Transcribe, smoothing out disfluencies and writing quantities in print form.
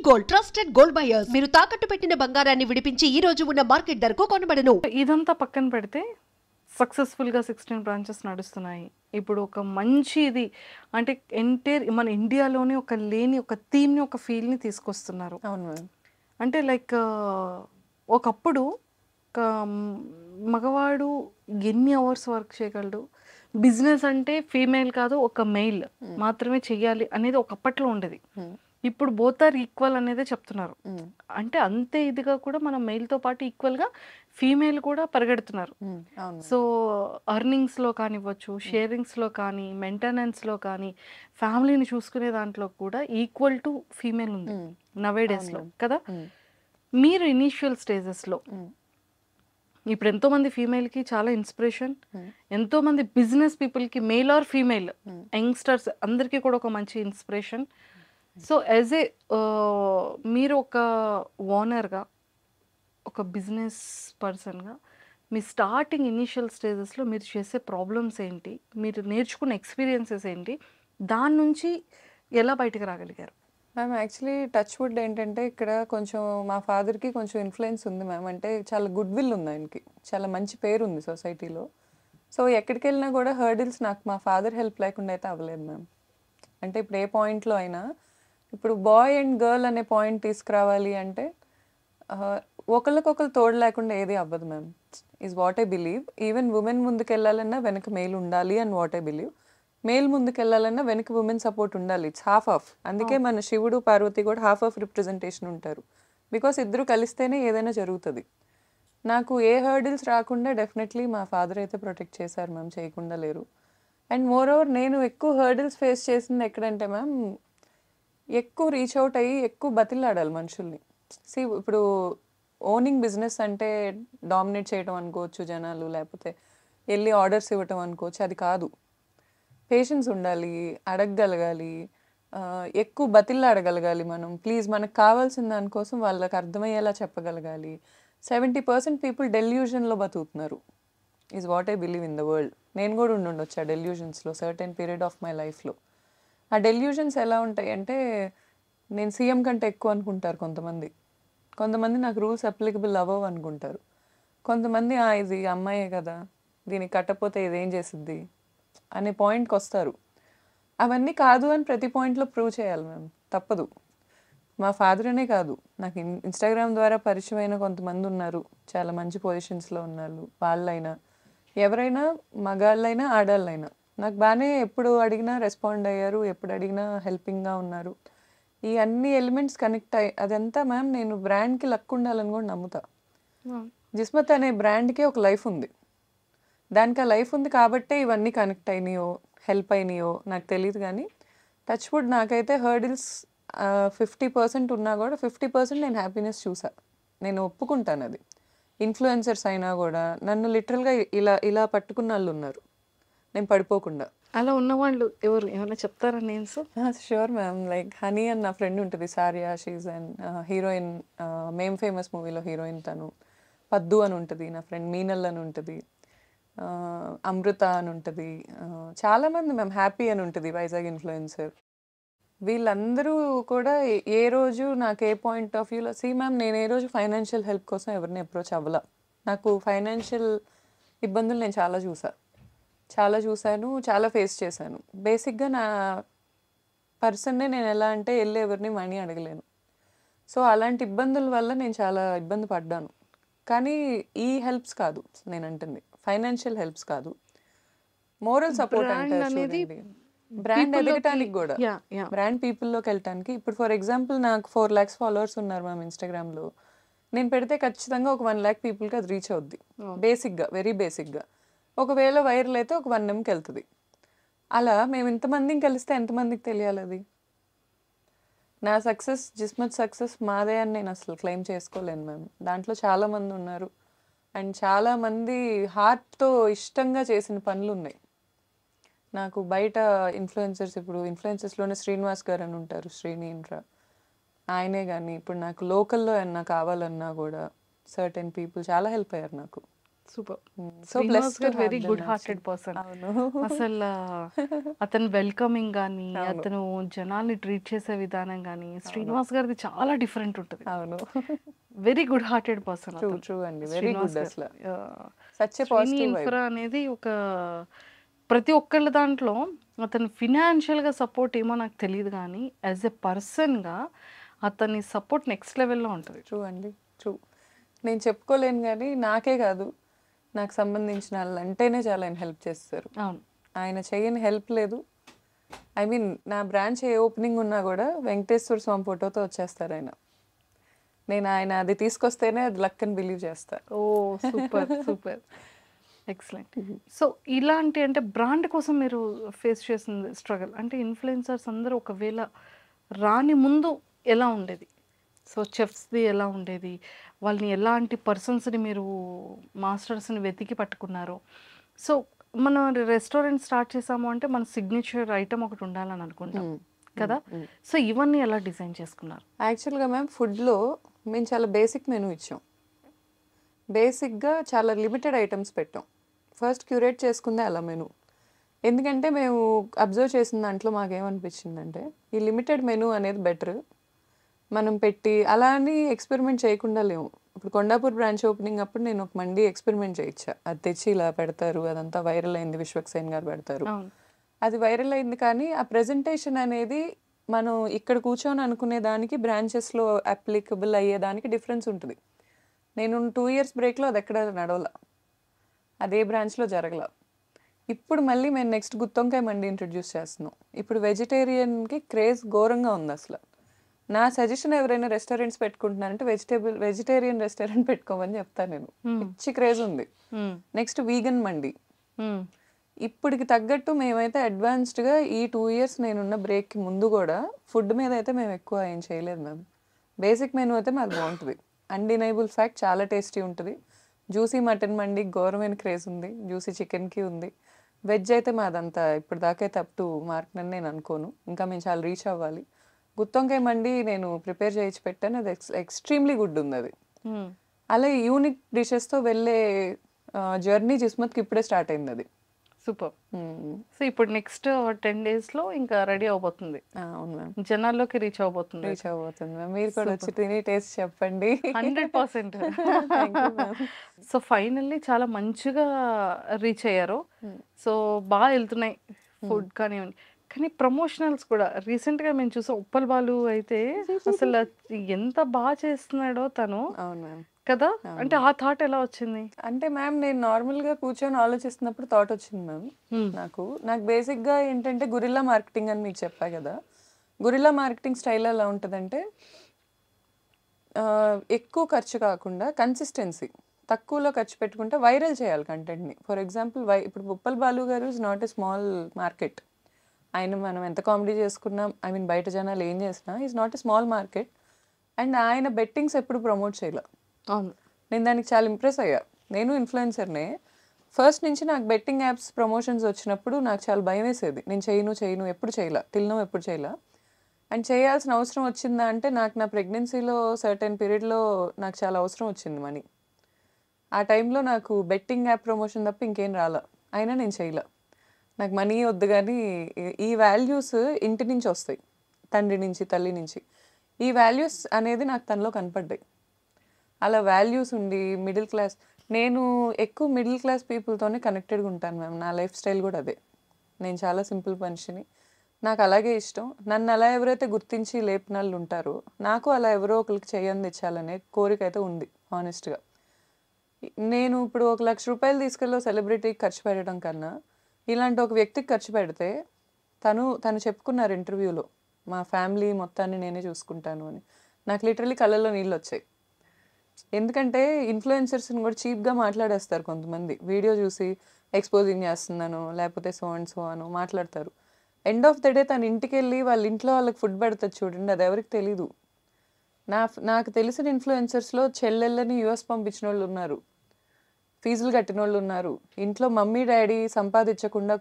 Gold trusted gold buyers. మీరు తాకట్టు పెట్టిన బంగారాన్ని విడిపించి ఈ రోజు ఉన్న మార్కెట్ ధరకు కొనబడను. ఇదంతా పక్కన పెడితే సక్సెస్ఫుల్గా 16 బ్రాంచెస్ నడుస్తున్నాయి. ఇప్పుడు ఒక మంచి ఇది అంటే మన ఇండియాలోనే ఒక లేని ఒక థీమ్ని ఒక ఫీల్ని తీసుకొస్తున్నారు. అవును మ్యామ్. అంటే లైక్ ఒకప్పుడు ఒక మగవాడు ఎన్ని అవర్స్ వర్క్ చేయగలడు, బిజినెస్ అంటే ఫీమేల్ కాదు ఒక మెయిల్ మాత్రమే చెయ్యాలి అనేది ఒకప్పట్లో ఉండేది. ఇప్పుడు బోత్ ఆర్ ఈక్వల్ అనేదే చెప్తున్నారు. అంటే అంతే ఇదిగా కూడా మన మెయిల్తో పాటు ఈక్వల్గా ఫీమేల్ కూడా పరిగెడుతున్నారు. సో అర్నింగ్స్లో కానివ్వచ్చు, షేరింగ్స్లో కానీ, మెయింటెనెన్స్లో కానీ, ఫ్యామిలీని చూసుకునే దాంట్లో కూడా ఈక్వల్ టు ఫీమేల్ ఉంది నవేడేస్లో కదా. మీరు ఇనీషియల్ స్టేజెస్లో ఇప్పుడు ఎంతోమంది ఫీమేల్కి చాలా ఇన్స్పిరేషన్, ఎంతోమంది బిజినెస్ పీపుల్కి మేల్ ఆర్ ఫీమేల్ యంగ్స్టర్స్ అందరికీ కూడా ఒక మంచి ఇన్స్పిరేషన్. సో యాజ్ ఏ మీరు ఒక ఓనర్గా, ఒక బిజినెస్ పర్సన్గా మీ స్టార్టింగ్ ఇనీషియల్ స్టేజెస్లో మీరు చేసే ప్రాబ్లమ్స్ ఏంటి, మీరు నేర్చుకున్న ఎక్స్పీరియన్సెస్ ఏంటి, దాని నుంచి ఎలా బయటకు రాగలిగారు? మ్యామ్ యాక్చువల్లీ టచ్ వుడ్ ఏంటంటే ఇక్కడ కొంచెం మా ఫాదర్కి కొంచెం ఇన్ఫ్లుయెన్స్ ఉంది మ్యామ్. అంటే చాలా గుడ్ విల్ ఉంది ఆయనకి, చాలా మంచి పేరు ఉంది సొసైటీలో. సో ఎక్కడికి వెళ్ళినా కూడా హర్డిల్స్ నాకు మా ఫాదర్ హెల్ప్ లేకుండా అయితే అవ్వలేదు మ్యామ్. అంటే ఇప్పుడు ఏ పాయింట్లో అయినా ఇప్పుడు బాయ్ అండ్ గర్ల్ అనే పాయింట్ తీసుకురావాలి అంటే ఒకరికొకరు తోడు లేకుండా ఏది అవ్వదు ma'am. Is what I believe. Even women ముందుకు వెళ్ళాలన్నా వెనక మేల్ ఉండాలి అని వాట్ ఐ బిలీవ్. మేల్ ముందుకు వెళ్ళాలన్నా వెనక ఉమెన్ సపోర్ట్ ఉండాలి. It's half of. అందుకే మన శివుడు పార్వతి కూడా హాఫ్ ఆఫ్ రిప్రజెంటేషన్ ఉంటారు. బికాస్ ఇద్దరు కలిస్తేనే ఏదైనా జరుగుతుంది. నాకు ఏ హర్డిల్స్ రాకుండా డెఫినెట్లీ మా ఫాదర్ అయితే ప్రొటెక్ట్ చేశారు మ్యామ్, చేయకుండా లేరు. అండ్ మోర్ ఓవర్ నేను ఎక్కువ హర్డిల్స్ ఫేస్ చేసింది ఎక్కడంటే మ్యామ్, ఎక్కువ రీచ్ అవుట్ అయ్యి ఎక్కువ బతిలాడాలి మనుషుల్ని. ఇప్పుడు ఓనింగ్ బిజినెస్ అంటే డామినేట్ చేయడం అనుకోవచ్చు జనాలు, లేకపోతే వెళ్ళి ఆర్డర్స్ ఇవ్వటం అనుకోవచ్చు. అది కాదు. పేషెన్స్ ఉండాలి, అడగగలగాలి, ఎక్కువ బతిలాడగలగాలి మనం. ప్లీజ్ మనకు కావాల్సిన దానికోసం వాళ్ళకి అర్థమయ్యేలా చెప్పగలగాలి. 70% పీపుల్ డెల్యూషన్లో బతుకుతున్నారు is what I believe in the world. నేను కూడా ఉండొచ్చు ఆ డెల్యూషన్స్లో సర్టెన్ పీరియడ్ ఆఫ్ మై లైఫ్లో. ఆ డెల్యూషన్స్ ఎలా ఉంటాయి అంటే నేను సీఎం కంటే ఎక్కువ అనుకుంటారు కొంతమంది. కొంతమంది నాకు రూల్స్ అప్లికబుల్ అవ్వవు అనుకుంటారు. కొంతమంది ఇది అమ్మాయే కదా, దీనికి కట్టకపోతే ఇదేం చేసిద్ది అనే పాయింట్కి వస్తారు. అవన్నీ కాదు అని ప్రతి పాయింట్లో ప్రూవ్ చేయాలి మ్యామ్, తప్పదు. మా ఫాదర్ అనే కాదు, నాకు ఇన్స్టాగ్రామ్ ద్వారా పరిచయమైన కొంతమంది ఉన్నారు చాలా మంచి పొజిషన్స్లో ఉన్నారు. వాళ్ళైనా ఎవరైనా మగాళ్ళైనా ఆడాళ్ళైనా నాకు బాగానే ఎప్పుడు అడిగినా రెస్పాండ్ అయ్యారు, ఎప్పుడు అడిగినా హెల్పింగ్గా ఉన్నారు. ఈ అన్ని ఎలిమెంట్స్ కనెక్ట్ అయ్యి అదంతా మ్యామ్ నేను బ్రాండ్కి లక్ ఉండాలని కూడా నమ్ముతా. జిస్మత్ అనే బ్రాండ్కి ఒక లైఫ్ ఉంది, దానికి ఆ లైఫ్ ఉంది కాబట్టే ఇవన్నీ కనెక్ట్ అయినాయో హెల్ప్ అయినాయో నాకు తెలియదు. కానీ టచ్ వుడ్ నాకైతే హర్డిల్స్ 50% ఉన్నా కూడా 50% నేను హ్యాపీనెస్ చూసా. నేను ఒప్పుకుంటాను అది. ఇన్ఫ్లుయెన్సర్స్ అయినా కూడా నన్ను లిటరల్గా ఇలా ఇలా పట్టుకున్న వాళ్ళు ఉన్నారు నేను పడిపోకుండా. అలా ఉన్నవాళ్ళు ఎవరు, ఏమైనా చెప్తారా names? Sure ma'am. Like Honey అని నా ఫ్రెండ్ ఉంటుంది, Sariya, she's and heroine, ma'am famous మూవీలో హీరోయిన్ తను. పద్దు అని ఉంటుంది నా ఫ్రెండ్, మీనల్ అని ఉంటుంది, అమృత అని ఉంటుంది, చాలామంది మ్యామ్, హ్యాపీ అని ఉంటుంది వైజాగ్ ఇన్ఫ్లుయెన్సర్. వీళ్ళందరూ కూడా ఏ రోజు నాకు ఏ పాయింట్ ఆఫ్ వ్యూలో మ్యామ్ నేను ఏ రోజు ఫైనాన్షియల్ హెల్ప్ కోసం ఎవరిని అప్రోచ్ అవ్వాల. నాకు ఫైనాన్షియల్ ఇబ్బందులు నేను చాలా చూశాను, చాలా ఫేస్ చేశాను. బేసిక్గా నా పర్సన్నే నేను ఎలా అంటే వెళ్ళి ఎవరిని మనీ అడగలేను. సో అలాంటి ఇబ్బందుల వల్ల నేను చాలా ఇబ్బంది పడ్డాను. కానీ ఈ హెల్ప్స్ కాదు నేను అంటుంది, ఫైనాన్షియల్ హెల్ప్స్ కాదు, మోరల్ సపోర్ట్ అంటే అనేది బ్రాండ్ ఎదగటానికి కూడా, బ్రాండ్ పీపుల్లోకి వెళ్ళటానికి. ఇప్పుడు ఫర్ ఎగ్జాంపుల్ నాకు 4 lakhs ఫాలోవర్స్ ఉన్నారు మ్యామ్ ఇన్స్టాగ్రామ్లో. నేను పెడితే ఖచ్చితంగా ఒక 1 lakh పీపుల్కి అది రీచ్ అవుద్ది బేసిక్గా, వెరీ బేసిక్గా. ఒకవేళ వైరల్ అయితే ఒక 1 Mకి వెళ్తుంది. అలా మేము ఇంతమందిని కలిస్తే ఎంతమందికి తెలియాలి అది? నా సక్సెస్, జిస్మత్ సక్సెస్ మాదే అని నేను అసలు క్లెయిమ్ చేసుకోలేను మ్యామ్. దాంట్లో చాలామంది ఉన్నారు అండ్ చాలామంది హార్ట్తో ఇష్టంగా చేసిన పనులు ఉన్నాయి. నాకు బయట ఇన్ఫ్లుయెన్సర్స్, ఇప్పుడు ఇన్ఫ్లుయెన్సర్స్లోనే శ్రీనివాస్ గారు అని ఉంటారు, శ్రీని ఇన్ఫ్రా, ఆయనే. కానీ ఇప్పుడు నాకు లోకల్లో ఏమన్నా కావాలన్నా కూడా సర్టెన్ పీపుల్ చాలా హెల్ప్ అయ్యారు నాకు. సూపర్. సో శ్రీనివాస్ బ్లెస్డ్ గారు వెరీ గుడ్ హార్టెడ్ పర్సన్. అవును. అసలు అతను వెల్కమింగ్ కానీ, అవును. అతను జనాల్ని ట్రీట్ చేసే విధానం కానీ, శ్రీనివాస్ గారిది చాలా డిఫరెంట్ ఉంటుంది. అవును. Very good hearted person true అతను. ట్రూ అండి, వెరీ శ్రీనివాస్ గుడ్ గారు. అసలు. ఆ, such a Srini positive vibe. Infra అనేది ఒక ప్రతి ఒక్కళ్ళ దాంట్లో అతను ఫినాన్షియల్గా సపోర్ట్ ఏమో నాకు తెలియదు కానీ యాజ్ ఎ పర్సన్గా అతని సపోర్ట్ నెక్స్ట్ లెవెల్లో ఉంటుంది. ట్రూ అండి, ట్రూ. నేను చెప్పుకోలేను కానీ నాకే కాదు, నాకు సంబంధించిన వాళ్ళు అంటేనే చాలా ఆయన హెల్ప్ చేస్తారు. అవును. ఆయన చేయని హెల్ప్ లేదు. ఐ మీన్ నా బ్రాంచ్ ఏ ఓపెనింగ్ ఉన్నా కూడా వెంకటేశ్వర స్వామి ఫోటోతో వచ్చేస్తారు ఆయన. నేను ఆయన అది తీసుకొస్తేనే అది లక్ అని బిలీవ్ చేస్తా. ఓ సూపర్ సూపర్ ఎక్సలెంట్. సో ఇలాంటి అంటే బ్రాండ్ కోసం మీరు ఫేస్ చేసిన స్ట్రగల్ అంటే ఇన్ఫ్లుయెన్సర్స్ అందరూ ఒకవేళ రాని ముందు ఎలా ఉండేది? సో చెఫ్స్ది ఎలా ఉండేది? వాళ్ళని ఎలాంటి పర్సన్స్ని మీరు మాస్టర్స్ని వెతికి పట్టుకున్నారు? సో మనం రెస్టారెంట్ స్టార్ట్ చేసాము అంటే మన సిగ్నేచర్ ఐటమ్ ఒకటి ఉండాలని అనుకుంటాం కదా. సో ఇవన్నీ ఎలా డిజైన్ చేసుకున్నారు? యాక్చువల్గా మ్యామ్ ఫుడ్లో మేము చాలా బేసిక్ మెనూ ఇచ్చాం. బేసిక్గా చాలా లిమిటెడ్ ఐటమ్స్ పెట్టాం. ఫస్ట్ క్యూరేట్ చేసుకుందే అలా మెనూ. ఎందుకంటే మేము అబ్జర్వ్ చేసిన దాంట్లో మాకేమనిపించిందంటే ఈ లిమిటెడ్ మెనూ అనేది బెటర్. మనం పెట్టి అలా అని ఎక్స్పెరిమెంట్ చేయకుండా లేవు. ఇప్పుడు కొండాపూర్ బ్రాంచ్ ఓపెనింగ్ అప్పుడు నేను ఒక మండి ఎక్స్పెరిమెంట్ చేయించా. అది తెచ్చి ఇలా పెడతారు, అదంతా వైరల్ అయింది, విశ్వక్సేన్ గారు పెడతారు, అవును. అది వైరల్ అయింది. కానీ ఆ ప్రెజెంటేషన్ అనేది మనం ఇక్కడ కూర్చొని అనుకునే దానికి బ్రాంచెస్లో అప్లికబుల్ అయ్యేదానికి డిఫరెన్స్ ఉంటుంది. నేను 2 years బ్రేక్లో అది ఎక్కడ నడవల, అదే బ్రాంచ్లో జరగల. ఇప్పుడు మళ్ళీ మేము నెక్స్ట్ గుత్తొంకాయ మండి ఇంట్రడ్యూస్ చేస్తున్నాం. ఇప్పుడు వెజిటేరియన్కి క్రేజ్ ఘోరంగా ఉంది అసలు. నా సజెషన్ ఎవరైనా రెస్టారెంట్స్ పెట్టుకుంటున్నారంటే వెజిటేరియన్ రెస్టారెంట్ పెట్టుకోమని చెప్తాను నేను. పిచ్చి క్రేజ్ ఉంది. నెక్స్ట్ వీగన్ మండి. ఇప్పటికి తగ్గట్టు మేమైతే అడ్వాన్స్డ్గా ఈ 2 years నేనున్న బ్రేక్కి ముందు కూడా ఫుడ్ మీద అయితే మేము ఎక్కువ ఏం చేయలేదు మ్యామ్. బేసిక్ మెనూ అయితే మాకు బాగుంటుంది. అన్డినైబుల్ ఫ్యాక్ట్, చాలా టేస్టీ ఉంటుంది. జ్యూసీ మటన్ మండి ఘోరమైన క్రేజ్ ఉంది, జ్యూసీ చికెన్కి ఉంది. వెజ్ అయితే మాదంతా ఇప్పుడు దాకైతే అప్ టు మార్క్ అని నేను అనుకోను, ఇంకా మేము చాలా రీచ్ అవ్వాలి. గుత్తొంకాయ మండి నేను ప్రిపేర్ చేయించి పెట్టాను, అది ఎక్స్ట్రీమ్లీ గుడ్ ఉంది అది. అలా యూనిక్ డిషెస్తో వెళ్ళే జర్నీ జిస్మత్కి ఇప్పుడే స్టార్ట్ అయింది అది. సూపర్. సో ఇప్పుడు నెక్స్ట్ 10 daysలో ఇంకా రెడీ అవబోతుంది, అవును మ్యామ్, జనాల్లోకి రీచ్ అవబోతుంది. రీచ్ అవ్వబోతుంది మ్యామ్. మీరు కూడా వచ్చి తిని టేస్ట్ చెప్పండి. 100%. Thank you ma'am. So finally చాలా మంచిగా రీచ్ అయ్యారు. సో బాగా వెళ్తున్నాయి ఫుడ్ కానివ్వండి. కానీ ప్రమోషనల్స్ కూడా రీసెంట్గా మేము చూసాం. ఉప్పల్ బాలు అయితే అసలు ఎంత బాగా చేస్తున్నాడో తను అవును మ్యామ్. కదా. అంటే ఆ థాట్ ఎలా వచ్చింది? అంటే మ్యామ్ నేను నార్మల్గా కూర్చొని ఆలోచిస్తున్నప్పుడు థాట్ వచ్చింది మ్యామ్. నాకు బేసిక్గా ఏంటంటే గురిల్లా మార్కెటింగ్ అని మీకు చెప్పా కదా. గురిల్లా మార్కెటింగ్ స్టైల్ ఎలా ఉంటుందంటే ఎక్కువ ఖర్చు కాకుండా కన్సిస్టెన్సీ, తక్కువలో ఖర్చు పెట్టుకుంటే వైరల్ చేయాలి కంటెంట్ని. ఫర్ ఎగ్జాంపుల్ ఇప్పుడు ఉప్పల్ బాలు గారు is not a small market. ఆయన మనం ఎంత కామెడీ చేసుకున్నా, ఐ మీన్ బయట జనాలు ఏం చేసినా is not a small market. And ఆయన బెట్టింగ్స్ ఎప్పుడు ప్రమోట్ చేయలే. అవును. నేను దానికి చాలా ఇంప్రెస్ అయ్యా. నేను ఇన్ఫ్లుయెన్సర్నే. ఫస్ట్ నుంచి నాకు బెట్టింగ్ యాప్స్ ప్రమోషన్స్ వచ్చినప్పుడు నాకు చాలా భయం వేసేది. నేను చేయను ఎప్పుడు చేయలా, ఎప్పుడు చేయలా. అండ్ చేయాల్సిన అవసరం వచ్చిందా అంటే నాకు నా ప్రెగ్నెన్సీలో సర్టెన్ పీరియడ్లో నాకు చాలా అవసరం వచ్చింది మనీ. ఆ టైంలో నాకు బెట్టింగ్ యాప్ ప్రమోషన్ తప్ప ఇంకేం రాలా. అయినా నేను చేయలా. నాకు మనీ వద్దు, కానీ ఈ వాల్యూస్ ఇంటి నుంచి వస్తాయి, తండ్రి నుంచి, తల్లి నుంచి. ఈ వాల్యూస్ అనేది నాకు తనలో కనపడ్డాయి. అలా వాల్యూస్ ఉండి మిడిల్ క్లాస్, నేను ఎక్కువ మిడిల్ క్లాస్ పీపుల్తోనే కనెక్టెడ్గా ఉంటాను మ్యామ్. నా లైఫ్ స్టైల్ కూడా అదే. నేను చాలా సింపుల్ మనిషిని, నాకు అలాగే ఇష్టం. నన్ను అలా ఎవరైతే గుర్తించి లేపిన వాళ్ళు ఉంటారో నాకు అలా ఎవరో ఒకరికి చేయని తెచ్చాలనే కోరిక అయితే ఉంది హానెస్ట్గా. నేను ఇప్పుడు 1 లక్ష రూపాయలు తీసుకెళ్ళి సెలబ్రిటీకి ఖర్చు పెట్టడం కన్నా ఇలాంటి ఒక వ్యక్తికి ఖర్చు పెడితే తను చెప్పుకున్నారు ఇంటర్వ్యూలో, మా ఫ్యామిలీ మొత్తాన్ని నేనే చూసుకుంటాను అని. నాకు లిటరలీ కళ్ళల్లో నీళ్ళు వచ్చాయి. ఎందుకంటే ఇన్ఫ్లుయెన్సర్స్ని కూడా చీప్గా మాట్లాడేస్తారు కొంతమంది. వీడియో చూసి ఎక్స్పోజింగ్ చేస్తున్నాను లేకపోతే సో అండ్ సో అని మాట్లాడతారు. ఎండ్ ఆఫ్ ద డే తన ఇంటికి వెళ్ళి వాళ్ళ ఇంట్లో వాళ్ళకి ఫుడ్ పెడతారు చూడండి, అది ఎవరికి తెలీదు. నాకు తెలిసిన ఇన్ఫ్లుయెన్సర్స్లో చెల్లెళ్ళని యూఎస్ పంపించిన వాళ్ళు ఉన్నారు, ఫీజులు కట్టిన వాళ్ళు ఉన్నారు, ఇంట్లో మమ్మీ డాడీ సంపాదించకుండా